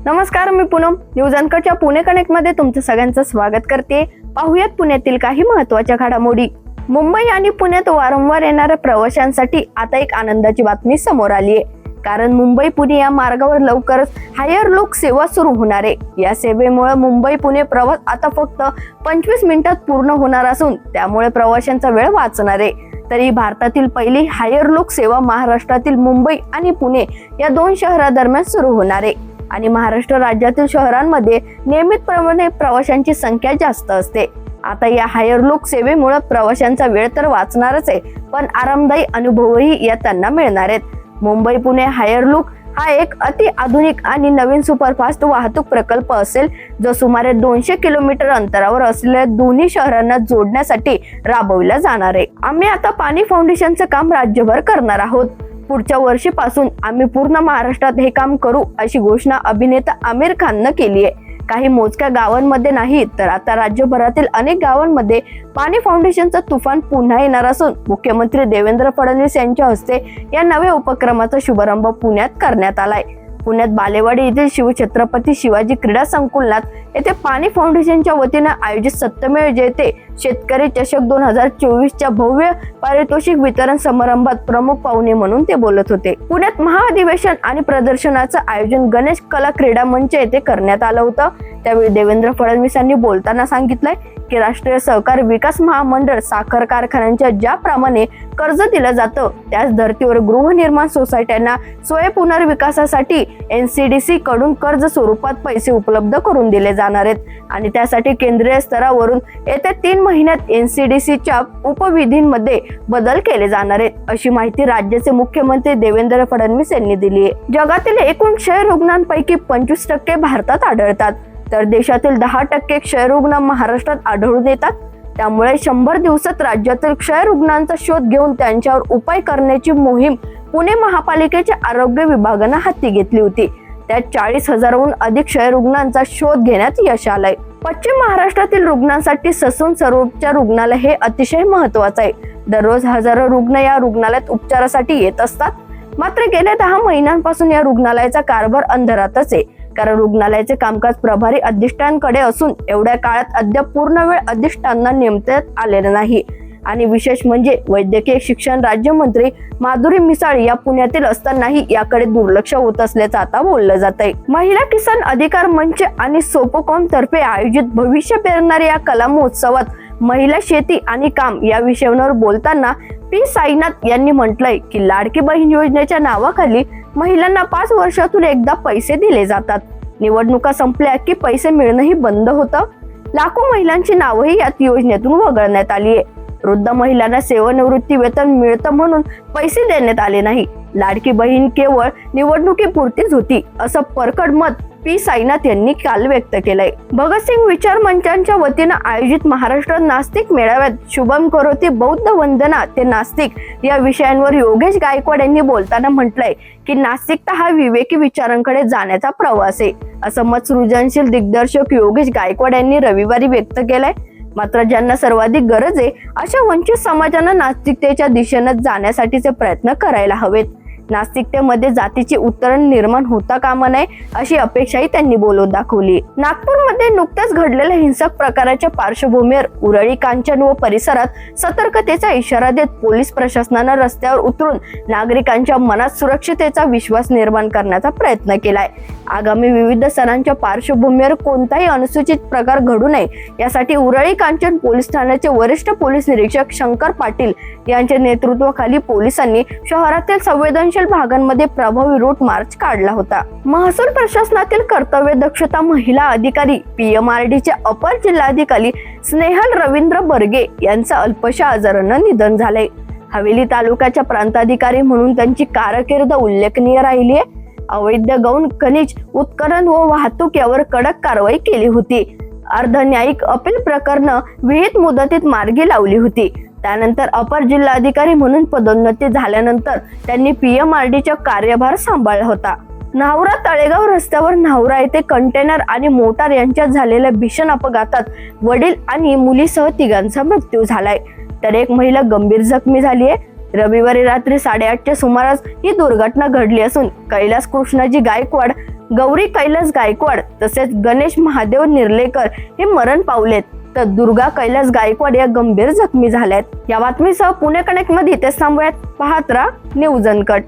नमस्कार, मी Poonam news अँकरच्या Pune connect मध्ये तुमचं सगळ्यांचं स्वागत करते। पाहूयात पुण्यातील काही महत्त्वाच्या घडामोडी। मुंबई आणि पुण्यात वारंवार येणाऱ्या प्रवाशांसाठी आता एक आनंदाची बातमी समोर आली आहे, कारण मुंबई पुणे या मार्गावर लवकरच हायर लुक सेवा सुरू होणार आहे। या सेवेमुळे मुंबई पुणे प्रवास आता फक्त 25 मिनिटात पूर्ण होणार असून त्यामुळे प्रवाशांचा वेळ वाचणार आहे। तरी भारतातील पहिली हायर लुक सेवा महाराष्ट्रातील मुंबई आणि पुणे या दोन शहरांदरम्यान सुरू होणार आहे आणि महाराष्ट्र राज्यातील शहरांमध्ये नियमितप्रमाणे प्रवाशांची संख्या जास्त असते। आता या हायर लुक सेवेमुळे प्रवाशांचा वेळ तर वाचणारच आहे, पण आरामदायी अनुभवही या त्यांना मिळणार आहेत। मुंबई पुणे हायर लुक हा एक अति आधुनिक आणि नवीन सुपरफास्ट वाहतूक प्रकल्प असेल, जो सुमारे 200 किलोमीटर अंतरावर असलेल्या दोन्ही शहरांना जोडण्यासाठी राबविला जाणार आहे। आम्ही आता पाणी फाउंडेशनचं काम राज्यभर करणार आहोत। पुढच्या वर्षीपासून आम्ही पूर्ण महाराष्ट्रात हे काम करू, अशी घोषणा अभिनेता आमिर खाननं केली आहे। काही मोजक्या गावांमध्ये नाही तर आता राज्यभरातील अनेक गावांमध्ये पाणी फाउंडेशनचं तुफान पुन्हा येणार असून मुख्यमंत्री देवेंद्र फडणवीस यांच्या हस्ते या नव्या उपक्रमाचा शुभारंभ पुण्यात करण्यात आलाय। पुण्यात बालेवाडी येथील शिवछत्रपती शिवाजी क्रीडा संकुलात येथे पाणी फाउंडेशनच्या वतीने आयोजित सत्यमेव जयते शेतकरी चषक 2024च्या भव्य पारितोषिक वितरण समारंभात प्रमुख पाहुणे म्हणून ते बोलत होते। पुण्यात महाअधिवेशन आणि प्रदर्शनाचं आयोजन गणेश कला क्रीडा मंच येथे करण्यात आलं होतं। त्यावेळी देवेंद्र फडणवीस यांनी बोलताना सांगितलंय की राष्ट्रीय सहकार विकास महामंडळ साखर कारखान्यांच्या ज्याप्रमाणे कर्ज दिलं जातं, त्याच धर्तीवर गृहनिर्माण सोसायट्यांना स्वयंपुनर्विकासासाठी NCDC कडून कर्ज स्वरूपात पैसे उपलब्ध करून दिले जाणार आहेत आणि त्यासाठी केंद्रीय स्तरावरून येत्या 3 महिन्यात NCDCच्या उपविधींमध्ये बदल केले जाणार आहेत, अशी माहिती राज्याचे मुख्यमंत्री देवेंद्र फडणवीस यांनी दिली आहे। जगातील एकूण क्षय रुग्णांपैकी 25% भारतात आढळतात, तर देशातील 10% क्षयरुग्ण महाराष्ट्रात आढळून येतात। त्यामुळे 100 दिवसात राज्यातील क्षय रुग्णांचा शोध घेऊन त्यांच्यावर उपाय करण्याची मोहीम पुणे महापालिकेच्या आरोग्य विभागाने हाती घेतली होती। त्यात 40,000हून अधिक क्षय रुग्णांचा शोध घेण्यात यश आलंय। पश्चिम महाराष्ट्रातील रुग्णांसाठी ससून सर्वोपचार रुग्णालय हे अतिशय महत्त्वाचं आहे। दररोज हजारो रुग्ण या रुग्णालयात उपचारासाठी येत असतात, मात्र गेल्या 10 महिन्यांपासून या रुग्णालयाचा कारभार अंधारातच आहे, कारण रुग्णालयाचे कामकाज प्रभारी अधिष्ठानाकडे असून एवढ्या काळात अद्याप पूर्णवेळ अधिष्ठानांना नेमण्यात आलेलं नाही। आणि विशेष म्हणजे वैद्यकीय शिक्षण राज्यमंत्री माधुरी मिसाळ या पुण्यातील असतानाही याकडे दुर्लक्ष होत असल्याचं आता बोललं जात आहे। महिला किसान अधिकार मंच आणि सोपोकॉम तर्फे आयोजित भविष्य पेरणारे या कला महोत्सवात महिला शेती आणि काम या विषयावर बोलताना पी साईनाथ यांनी म्हटलंय की लाडकी बहीण योजनेच्या नावाखाली महिलांना 5 वर्षातून एकदा पैसे दिले जातात। निवडणुका संपल्या की पैसे मिळणंही बंद होतं। लाखो महिलांची नावही यात योजनेतून वगळण्यात आली आहे। वृद्ध महिलांना सेवानिवृत्ती वेतन मिळतं म्हणून पैसे देण्यात आले नाही। लाडकी बहीण केवळ निवडणुकीपुरतीच होती, असं परखड मत पी साईनाथ यांनी काल व्यक्त केलंय। भगतसिंग विचार मंचांच्या वतीनं आयोजित महाराष्ट्र नास्तिक मेळाव्यात शुभम करोती बौद्ध वंदना ते नास्तिक या विषयांवर योगेश गायकवाड यांनी बोलताना म्हटलंय की नास्तिकता हा विवेकी विचारांकडे जाण्याचा प्रवास आहे, असं मत सृजनशील दिग्दर्शक योगेश गायकवाड यांनी रविवारी व्यक्त केलंय। मात्र ज्यांना सर्वाधिक गरज आहे अशा वंचित समाजानं नास्तिकतेच्या दिशेने जाण्यासाठीचे प्रयत्न करायला हवेत। नास्तिकतेमध्ये जातीची उतरण निर्माण होता कामा नये अशी अपेक्षाही त्यांनी बोलून दाखवली। नागपूरमध्ये नुकत्याच घडलेल्या हिंसक प्रकाराच्या पार्श्वभूमीवर उरळी कांचन व परिसरात सतर्कतेचा इशारा देत पोलीस प्रशासनानं रस्त्यावर उतरून नागरिकांच्या मनात सुरक्षिततेचा विश्वास निर्माण करण्याचा प्रयत्न केलाय। आगामी विविध सणांच्या पार्श्वभूमीवर कोणताही अनुचित प्रकार घडू नये यासाठी उरळी कांचन पोलीस ठाण्याचे वरिष्ठ पोलीस निरीक्षक शंकर पाटील यांच्या नेतृत्वाखाली पोलिसांनी शहरातील संवेदनशील भागांमध्ये प्रभावी रूट मार्च काढला होता। महसूल प्रशासनातील कर्तव्य दक्षता महिला अधिकारी PMRDच्या अपर जिल्हाधिकारी स्नेहल रवींद्र बर्गे यांचं अल्पशा आजारानं निधन झालंय। हवेली तालुक्याच्या प्रांताधिकारी म्हणून त्यांची कारकीर्द उल्लेखनीय राहिली आहे। अवैध गौण खनिज उत्खनन व वाहतूक यावर कडक कारवाई केली होती। अर्धन्यायिक अपील प्रकरण विहित मुदतीत मार्गी लावली होती। त्यानंतर अपर जिल्हाधिकारी म्हणून पदोन्नती झाल्यानंतर त्यांनी PMRDचा कार्यभार सांभाळला होता। न्हावरा तळेगाव रस्त्यावर न्हावरा येथे कंटेनर आणि मोटार यांच्यात झालेल्या भीषण अपघातात वडील आणि मुलीसह 3घांचा मृत्यू झालाय, तर एक महिला गंभीर जखमी झाली आहे। रविवारी रात्री 8:30च्या सुमारास ही दुर्घटना घडली असून कैलास कृष्णाजी गायकवाड गौरी कैलास गायकवाड तसेच गणेश महादेव निर्लेकर हे मरण पावलेत, तर दुर्गा कैलास गायकवाड या गंभीर जखमी झाल्यात. या बातमीसह पुणे कनेक्ट मध्ये इथेच थांबूयात. पाहत राहा न्यूज अनकट.